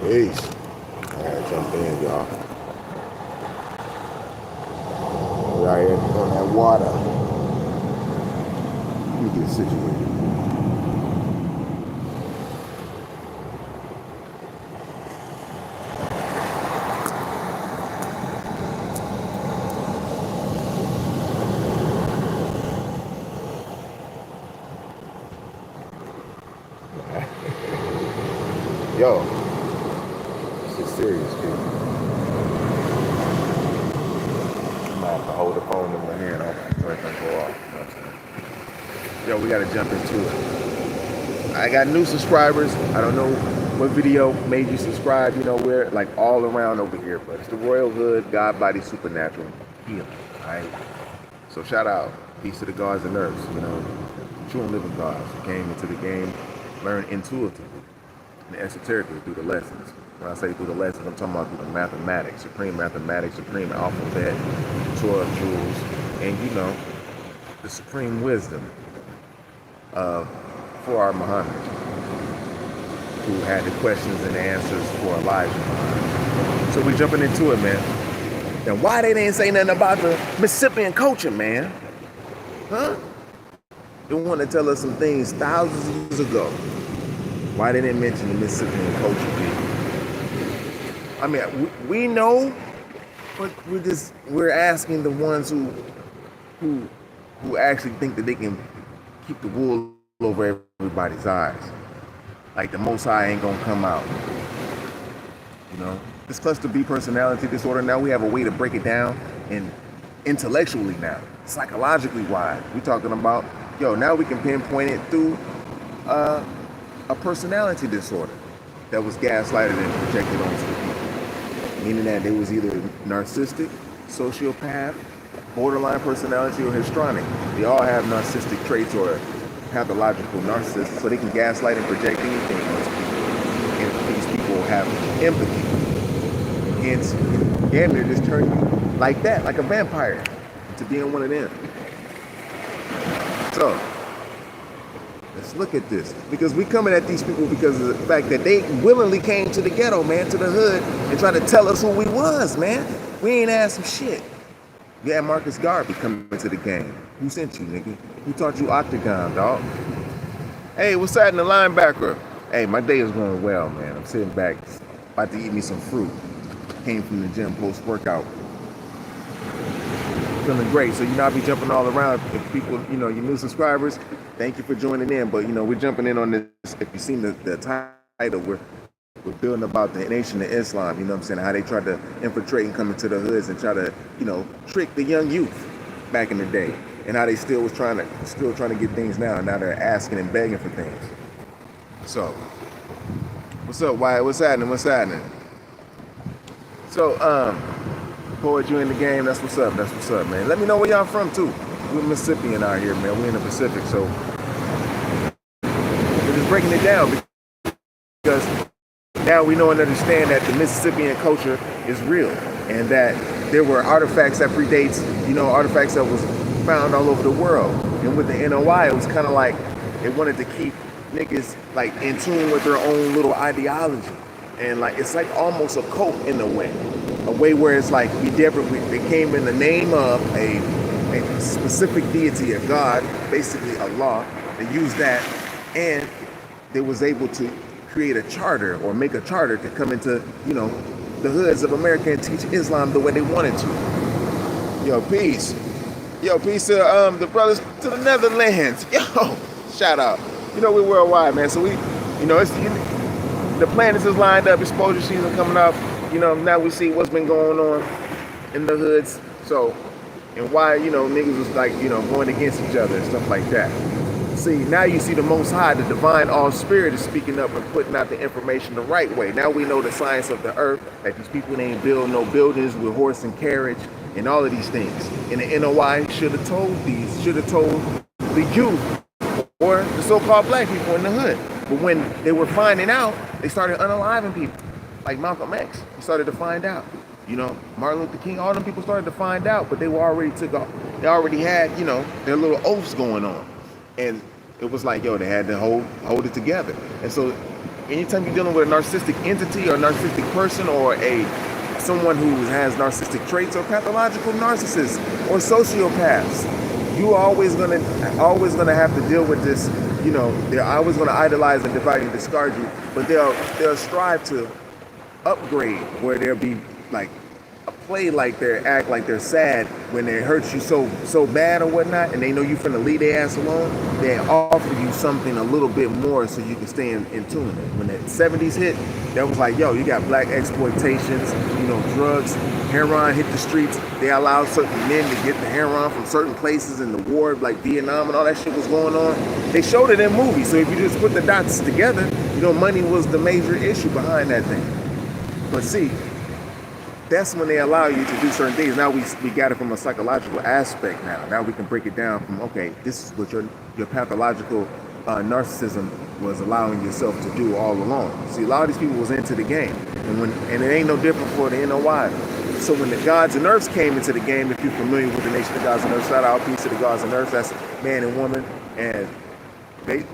Peace. I gotta jump in, y'all. We're out here on that water. Let me get situated. Yo, this is serious, dude. I'm gonna have to hold the phone in my hand so it can go off. You know what I'm saying? Yo, we gotta jump into it. I got new subscribers. I don't know what video made you subscribe. You know, we're like all around over here, but it's the Royal Hood God Body Supernatural Healing. Alright. So shout out. Peace to the gods and earths, you know. True and living gods who came into the game, learned intuitively and esoterically through the lessons. When I say through the lessons, I'm talking about through the mathematics, supreme alphabet, 12 jewels, and you know, the supreme wisdom of for our Muhammad, who had the questions and the answers for Elijah. So we jumping into it, man. And why they didn't say nothing about the Mississippian culture, man? Huh? They want to tell us some things thousands of years ago. Why they didn't mention the Mississippian culture, people? I mean, we know, but we're asking the ones who actually think that they can keep the wool over everybody's eyes. Like the Most High ain't gonna come out. You know, this cluster B personality disorder. Now we have a way to break it down, and intellectually now, psychologically wise, we talking about. Yo, now we can pinpoint it through a personality disorder that was gaslighted and projected onto the people. Meaning that they was either narcissistic, sociopath, borderline personality, or histrionic. They all have narcissistic traits or pathological narcissists, so they can gaslight and project anything onto people. And these people have empathy. Hence, damn near just turn you like that, like a vampire, to being one of them. So, let's look at this. Because we coming at these people because of the fact that they willingly came to the ghetto, man, to the hood, and tried to tell us who we was, man. We ain't asked some shit. You had Marcus Garvey coming to the game. Who sent you, nigga? Who taught you Octagon, dog? Hey, what's that in the linebacker? Hey, my day is going well, man. I'm sitting back, about to eat me some fruit. Came from the gym post-workout. Feeling great. So, you know, I'll be jumping all around. If people, you know, your new subscribers, thank you for joining in. But, you know, we're jumping in on this. If you've seen the title, we're building about the Nation of Islam, you know what I'm saying? How they tried to infiltrate and come into the hoods and try to, you know, trick the young youth back in the day. And how they still trying to get things now. And now they're asking and begging for things. So, what's up, Wyatt? What's happening? So, Poet, you in the game, that's what's up, man. Let me know where y'all from, too. We're Mississippian out here, man. We're in the Pacific, so we're just breaking it down because now we know and understand that the Mississippian culture is real and that there were artifacts that predates, you know, artifacts that was found all over the world. And with the NOI, it was kind of like they wanted to keep niggas like in tune with their own little ideology. And like, it's like almost a cult in a way where it's like they came in the name of a specific deity, a God, basically Allah. They used that, and they was able to create a charter or make a charter to come into, you know, the hoods of America and teach Islam the way they wanted to. Yo, peace to the brothers to the Netherlands. Yo, shout out. You know, we're worldwide, man. So we, you know, the planets is lined up, exposure season coming up. You know, now we see what's been going on in the hoods. So, and why, you know, niggas was like, you know, going against each other and stuff like that. See, now you see the Most High, the divine all spirit is speaking up and putting out the information the right way. Now we know the science of the earth, that these people ain't build no buildings with horse and carriage and all of these things. And the NOI should have told the youth or the so-called black people in the hood. But when they were finding out, they started unaliving people. Like Malcolm X, he started to find out. You know, Martin Luther King, all them people started to find out, but they were already took off. They already had, you know, their little oaths going on. And it was like, yo, they had to hold it together. And so anytime you're dealing with a narcissistic entity or a narcissistic person or someone who has narcissistic traits or pathological narcissists or sociopaths, you're always gonna have to deal with this. You know, they're always gonna idolize and divide and discard you, but they'll strive to upgrade, where they'll be like play like they act like they're sad when they hurt you so bad or whatnot, and they know you finna leave their ass alone. They offer you something a little bit more so you can stay in tune. When the 70s hit, that was like, yo, you got black exploitations, you know, drugs, heroin hit the streets. They allowed certain men to get the heroin from certain places in the war, like Vietnam and all that shit was going on. They showed it in movies, so if you just put the dots together, you know, money was the major issue behind that thing. But see, that's when they allow you to do certain things. Now we got it from a psychological aspect now. Now we can break it down from, okay, this is what your pathological narcissism was allowing yourself to do all along. See, a lot of these people was into the game. And it ain't no different for the NOI. So when the gods and earths came into the game, if you're familiar with the Nation of Gods and Earths, shout out, peace to the gods and earths, that's man and woman. And they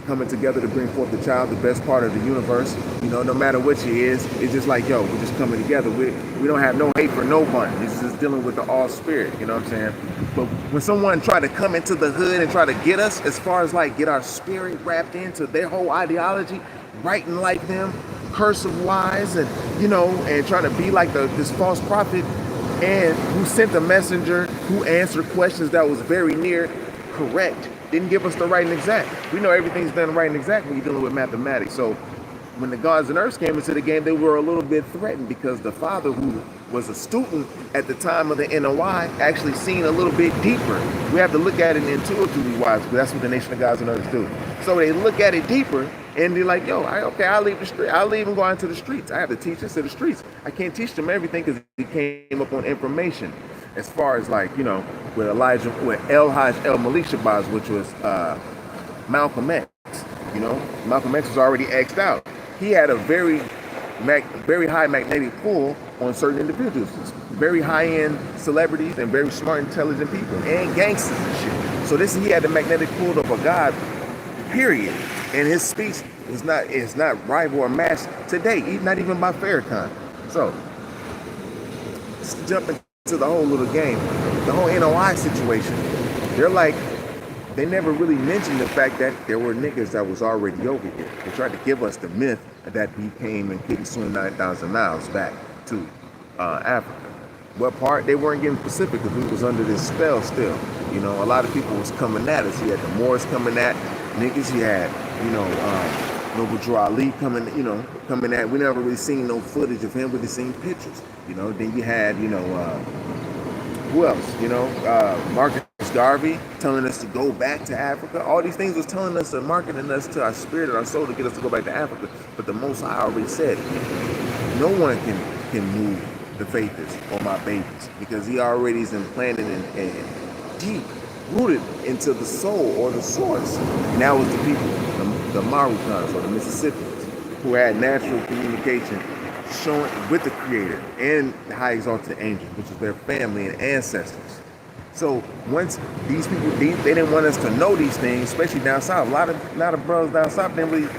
coming together to bring forth the child, the best part of the universe. You know, no matter what she is, it's just like, yo, we're just coming together. We don't have no hate for no one. It's just dealing with the all spirit, you know what I'm saying? But when someone try to come into the hood and try to get us, as far as like get our spirit wrapped into their whole ideology, writing like them, cursive wise, and you know, and trying to be like this false prophet, and who sent a messenger who answered questions that was very near correct, didn't give us the right and exact. We know everything's done right and exact when you're dealing with mathematics. So when the gods and earths came into the game, they were a little bit threatened because the father, who was a student at the time of the NOI, actually seen a little bit deeper. We have to look at it intuitively wise, but that's what the Nation of Gods and Earths do. So they look at it deeper, and they're like, yo, I'll leave the street. I'll leave and go out into the streets. I have to teach this to the streets. I can't teach them everything because he came up on information. As far as like, you know, with El Hajj El Malik Shabazz, which was Malcolm X. You know, Malcolm X was already X'd out. He had a very high magnetic pull on certain individuals, very high-end celebrities and very smart, intelligent people, and gangsters and shit. So he had the magnetic pull of a god, period. And his speech is not rival or matched today, not even by Farrakhan. So let's jump into the whole little game, the whole NOI situation. They never really mentioned the fact that there were niggas that was already over here. They tried to give us the myth that we came and did swim 9,000 miles back to Africa. What part? They weren't getting specific because we was under this spell still. You know, a lot of people was coming at us. You had the Moors coming at niggas. You had, you know, Noble Drew Ali coming at. We never really seen no footage of him, but we seen pictures. You know, then you had, you know, who else? You know, Marcus Garvey telling us to go back to Africa. All these things was telling us and marketing us to our spirit and our soul to get us to go back to Africa. But the Most High already said, no one can move the faithers or my babies, because he already is implanted and deep rooted into the soul or the source. And that was the people, the Amaru or the Mississippians, who had natural communication showing with the Creator and the high exalted angels, which is their family and ancestors. So once these people, they didn't want us to know these things, especially down south. A lot of brothers down south didn't really,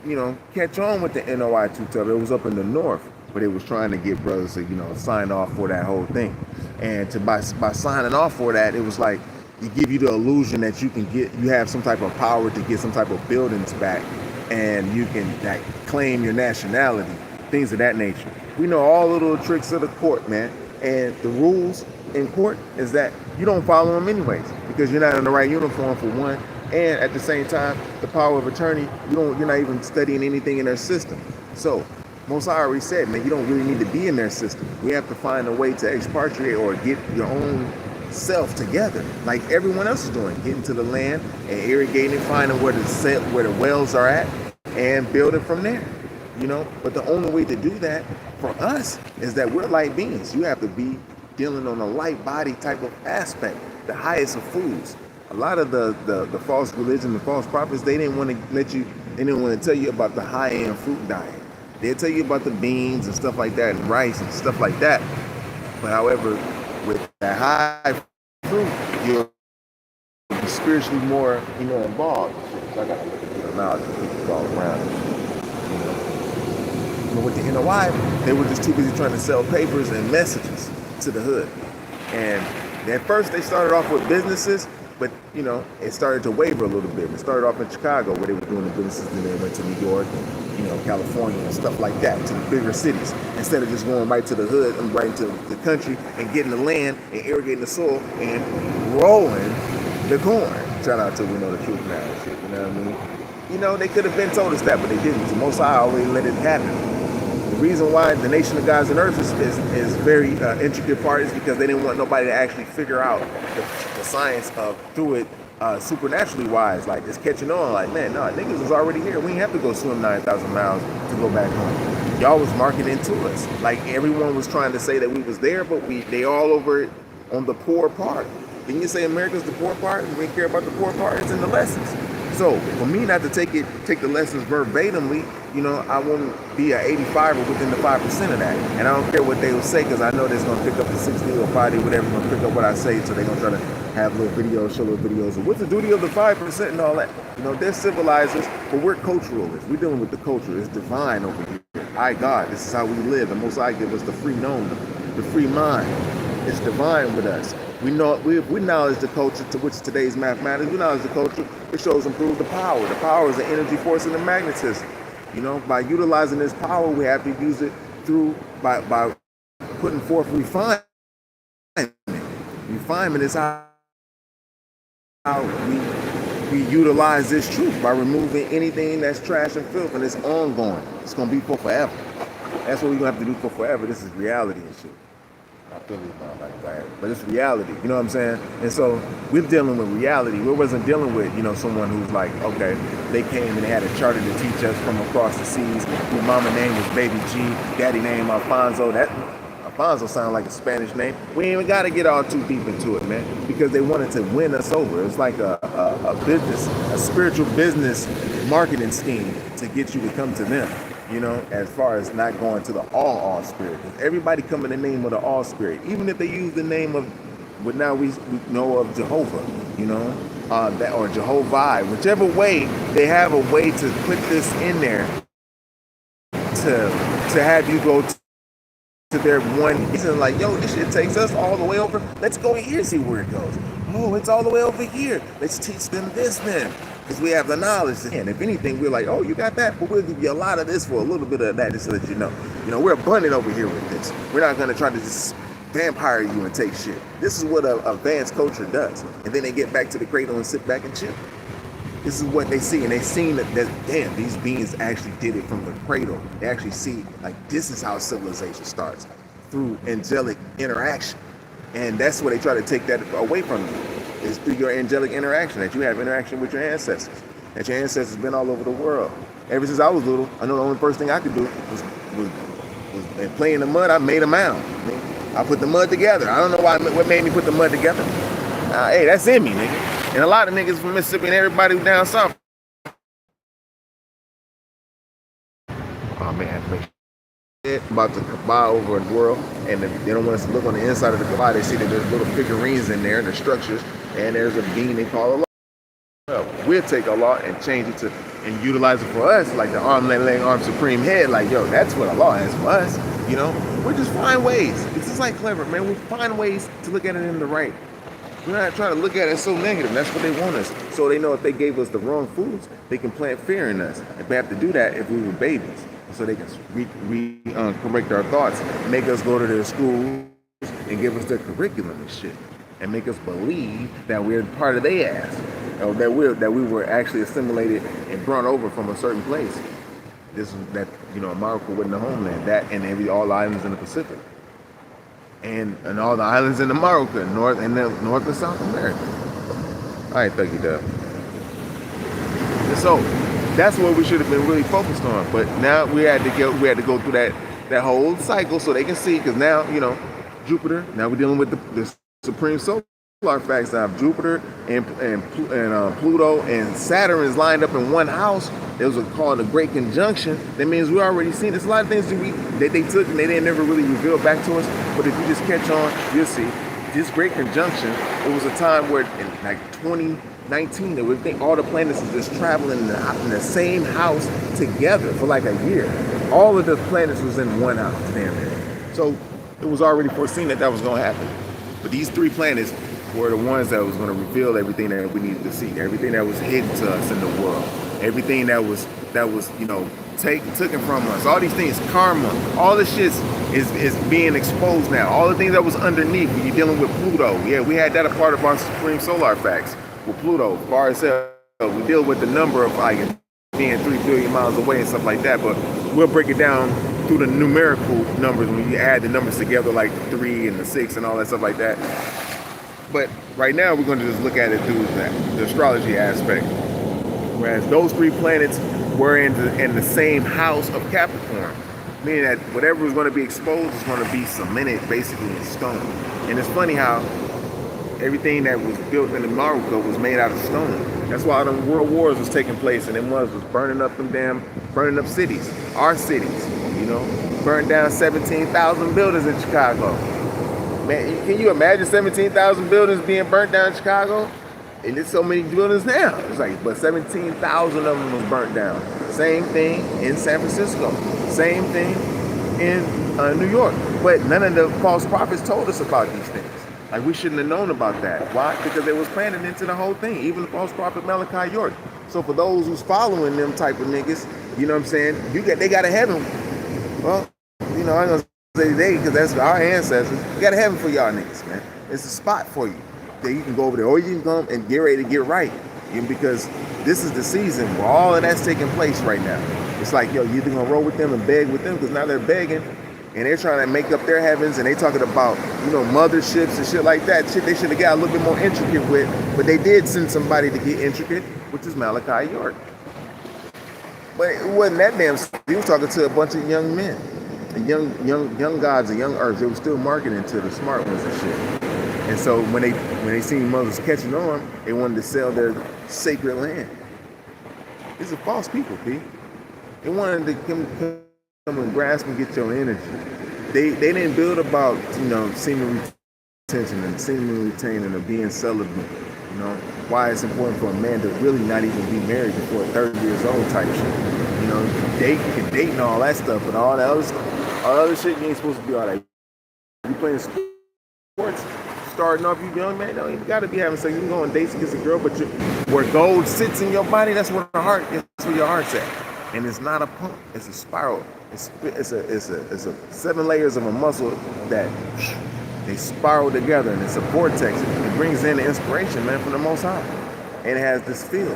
you know, catch on with the NOI too tough. It was up in the north, but it was trying to get brothers to, you know, sign off for that whole thing. And by signing off for that, it was like, it give you the illusion that you have some type of power to get some type of buildings back, and you can like claim your nationality, things of that nature. We know all the little tricks of the court, man. And the rules in court is that you don't follow them anyways, because you're not in the right uniform for one, and at the same time, the power of attorney, you're not even studying anything in their system. So Most I already said, man, you don't really need to be in their system. We have to find a way to expatriate or get your own self together, like everyone else is doing, getting to the land and irrigating, finding where the wells are at, and building from there. You know, but the only way to do that for us is that we're light beings. You have to be dealing on a light body type of aspect, the highest of foods. A lot of the false religion, the false prophets, they didn't want to tell you about the high-end fruit diet. They'll tell you about the beans and stuff like that, and rice and stuff like that. But however, with that high fruit, you'll be spiritually more, involved. So I gotta look at the knowledge of people all around. But with the NOI, they were just too busy trying to sell papers and messages to the hood. And at first they started off with businesses, but it started to waver a little bit. It started off in Chicago where they were doing the businesses, and then they went to New York and California and stuff like that, to the bigger cities, instead of just going right to the hood and right into the country and getting the land and irrigating the soil and rolling the corn. Shout out to We Know the Truth now and shit, you know what I mean? They could have been told us that, but they didn't. So most I always let it happen. The reason why the nation of gods and earth is very intricate part is because they didn't want nobody to actually figure out the science of through it supernaturally wise, like just catching on, like, man, no, niggas was already here. We didn't have to go swim 9,000 miles to go back home. Y'all was marketing to us. Like everyone was trying to say that we was there, but they all over it on the poor part. Didn't you say America's the poor part? We care about the poor part. It's in the lessons. So for me not to take the lessons verbatimly, I won't be an 85 or within the 5% of that. And I don't care what they will say, because I know they're going to pick up the 60 or 50, whatever, going to pick up what I say. So they're going to try to have little videos, show little videos of what's the duty of the 5% and all that. They're civilizers, but we're culturalists. We're dealing with the culture. It's divine over here. God, this is how we live. The Most High give us the free known, the free mind. It's divine with us. We acknowledge the culture, to which today's mathematics. We acknowledge the culture, which shows and proves the power. The power is the energy, force, and the magnetism. By utilizing this power, we have to use it by putting forth refinement. Refinement is how we utilize this truth, by removing anything that's trash and filth, and it's ongoing. It's gonna be for forever. That's what we're gonna have to do for forever. This is reality and shit. I feel it not like that, but it's reality. You know what I'm saying? And so we're dealing with reality. We wasn't dealing with someone who's like, okay, they came and they had a charter to teach us from across the seas. Your mama name was Baby G, daddy name Alfonso. That Alfonso sounded like a Spanish name. We ain't even got to get all too deep into it, man, because they wanted to win us over. It's like a business, a spiritual business marketing scheme to get you to come to them. As far as not going to the all spirit. Because everybody come in the name of the all spirit. Even if they use the name of what now we know of Jehovah, that or Jehovah. Whichever way, they have a way to put this in there to have you go to their one reason, like, yo, this shit takes us all the way over. Let's go here and see where it goes. Oh, it's all the way over here. Let's teach them this then. Because we have the knowledge. And if anything, we're like, oh, you got that? But we'll give you a lot of this for a little bit of that, just so that you know. We're abundant over here with this. We're not going to try to just vampire you and take shit. This is what a advanced culture does. And then they get back to the cradle and sit back and chill. This is what they see. And they seen that damn, these beings actually did it from the cradle. They actually see, like, this is how civilization starts, through angelic interaction. And that's where they try to take that away from you. Is through your angelic interaction, that you have interaction with your ancestors. That your ancestors been all over the world. Ever since I was little, I know the only first thing I could do was play in the mud. I made a mound. I put the mud together. I don't know what made me put the mud together. Hey, that's in me, nigga. And a lot of niggas from Mississippi and everybody down south. Oh man, about the Kaaba over the world, and they don't want us to look on the inside of the Kaaba. They see that there's little figurines in there, and the structures, and there's a being they call Allah. Well, we'll take Allah and change it to and utilize it for us, like the arm supreme head. Like, yo, that's what Allah has for us. We just find ways. It's just like clever, man. We find ways to look at it in the right. We're not trying to look at it so negative. That's what they want us. So they know if they gave us the wrong foods, they can plant fear in us. If they have to do that if we were babies. So they can correct our thoughts, make us go to their schools and give us their curriculum and shit, and make us believe that we're part of their ass, or that we were actually assimilated and brought over from a certain place. This is that Amaru wasn't the homeland. That and all islands in the Pacific, and all the islands in America, North and South America. All right, thank you, Dub. And so that's what we should have been really focused on. But now we had to go through that whole cycle so they can see, because now, Jupiter, now we're dealing with the supreme solar facts. Now Jupiter and Pluto and Saturn is lined up in one house. It was called a great conjunction. That means we already seen. There's a lot of things that they took and they didn't never really reveal back to us. But if you just catch on, you'll see. This great conjunction, it was a time where in like 19, and we think all the planets is just traveling in the same house together for like a year. All of the planets was in one house, damn near. So it was already foreseen that was going to happen. But these 3 planets were the ones that was going to reveal everything that we needed to see, everything that was hidden to us in the world, everything that was you know, taken from us. All these things, karma, all this shit is being exposed now. All the things that was underneath when you're dealing with Pluto. Yeah, we had that a part of our supreme solar facts with Pluto. As far as we deal with the number of like being 3 billion miles away and stuff like that, but we'll break it down through the numerical numbers when you add the numbers together, like 3 and the 6 and all that stuff like that. But right now we're going to just look at it through the astrology aspect. Whereas those 3 planets were in the same house of Capricorn, meaning that whatever was going to be exposed is going to be cemented basically in stone. And it's funny how everything that was built in America was made out of stone. That's why the world wars was taking place, and it was burning up burning up cities, our cities, you know, burned down 17,000 buildings in Chicago. Man, can you imagine 17,000 buildings being burnt down in Chicago? And there's so many buildings now. It's like, but 17,000 of them was burnt down. Same thing in San Francisco. Same thing in New York. But none of the false prophets told us about these things. Like, we shouldn't have known about that. Why? Because it was planted into the whole thing. Even the false prophet Malachi York. So for those who's following them type of niggas, you know what I'm saying? They got a heaven. Well, you know, I'm gonna say they, because that's our ancestors. We got a heaven for y'all niggas, man. It's a spot for you. That you can go over there, or you can come and get ready to get right. Because this is the season where all of that's taking place right now. It's like, yo, you either gonna roll with them and beg with them, because now they're begging and they're trying to make up their heavens, and they talking about, you know, motherships and shit like that. Shit they should have got a little bit more intricate with, but they did send somebody to get intricate, which is Malachi York. But it wasn't that damn. He was talking to a bunch of young men, young gods and young earths. They were still marketing to the smart ones and shit. And so when they seen mothers catching on, they wanted to sell their sacred land. These are false people, Pete. They wanted to come and grasp and get your energy. They didn't build about, you know, semen retention and semen retaining or being celibate. You know, why it's important for a man to really not even be married before 30 years old type shit. You know, date and all that stuff, but all that other stuff, all other shit, you ain't supposed to be all that. You playing sports, starting off, you young man, no, you gotta be having sex. You can go on dates against a girl, but where gold sits in your body, that's where the heart is, where your heart's at. And it's not a pump, it's a spiral. It's a 7 layers of a muscle that they spiral together, and it's a vortex. It brings in the inspiration, man, from the Most High. And it has this feel.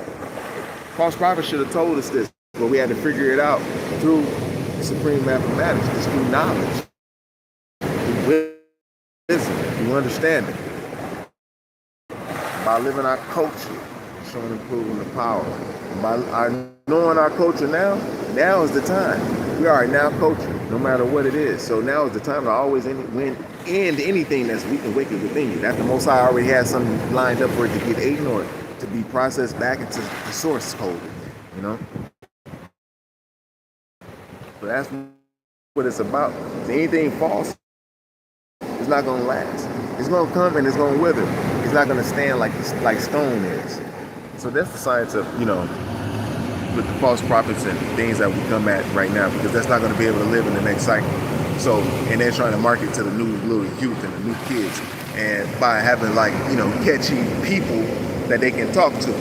False prophets should have told us this, but we had to figure it out through supreme mathematics, just through knowledge, through wisdom, through understanding. By living our culture, showing and proving the power. By knowing our culture now is the time. We are now culture, no matter what it is. So now is the time to always end anything that's weak and wicked within you. That the Most High already has something lined up for it to get ignored, to be processed back into the source code, you know? So that's what it's about. So anything false is not going to last. It's going to come and it's going to wither. It's not going to stand like stone is. So that's the science of, you know, with the false prophets and things that we come at right now, because that's not going to be able to live in the next cycle. So, and they're trying to market to the new little youth and the new kids, and by having, like, you know, catchy people that they can talk to.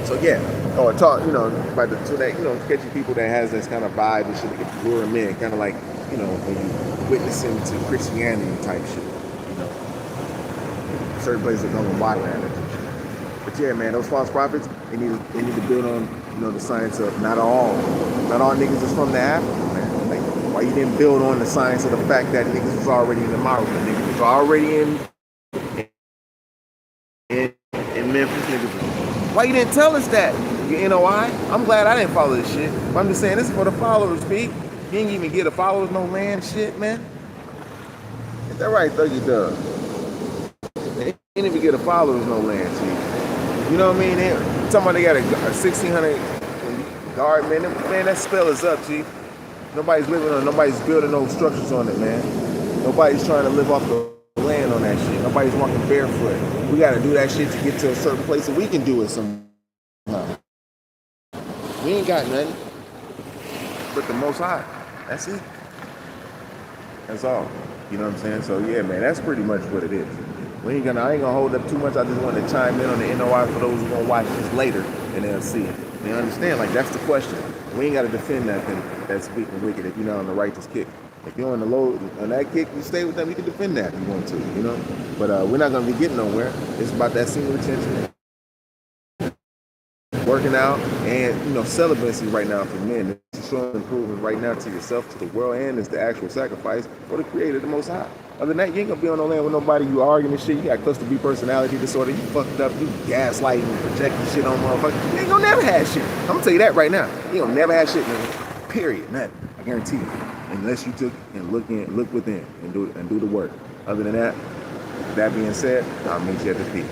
So yeah, or talk, you know, so that, you know, catchy people that has this kind of vibe and shit that can lure them in, kind of like, you know, when you witnessing to Christianity type shit, you know, certain places are going wild at it. But yeah, man, those false prophets, they need to build on, you know, the science of not all niggas is from the Africa, man. Like, why you didn't build on the science of the fact that niggas was already in Amaru, niggas was already in Memphis, niggas. Why you didn't tell us that? You NOI? I'm glad I didn't follow this shit. But I'm just saying, this is for the followers, B. You ain't even get the followers no land shit, man. Is that right, Thuggy Dub? They ain't even get the followers no land shit. You know what I mean? They talking about they got a 1,600 guard, man. Man, that spell is up, Chief. Nobody's building no structures on it, man. Nobody's trying to live off the land on that shit. Nobody's walking barefoot. We got to do that shit to get to a certain place that we can do it somehow. We ain't got nothing but the Most High. That's it. That's all. You know what I'm saying? So yeah, man, that's pretty much what it is. I ain't gonna hold up too much. I just wanted to chime in on the NOI for those who gonna watch this later and they'll see it. They understand, like, that's the question. We ain't gotta defend nothing that's speaking wicked if you're not on the righteous kick. If you're on the low, on that kick, you stay with them, you can defend that if you want to, you know? But we're not gonna be getting nowhere. It's about that single retention, working out, and, you know, celibacy right now for men. It's showing improvement right now to yourself, to the world, and it's the actual sacrifice for the Creator, the Most High. Other than that, you ain't gonna be on no land with nobody. You arguing and shit. You got cluster B personality disorder. You fucked up. You gaslighting and projecting shit on motherfuckers. You ain't gonna never have shit. I'm gonna tell you that right now. You gonna never have shit, man. Period. Nothing. I guarantee you. Unless you took and look within and do the work. Other than that, that being said, I'll meet you at the peak.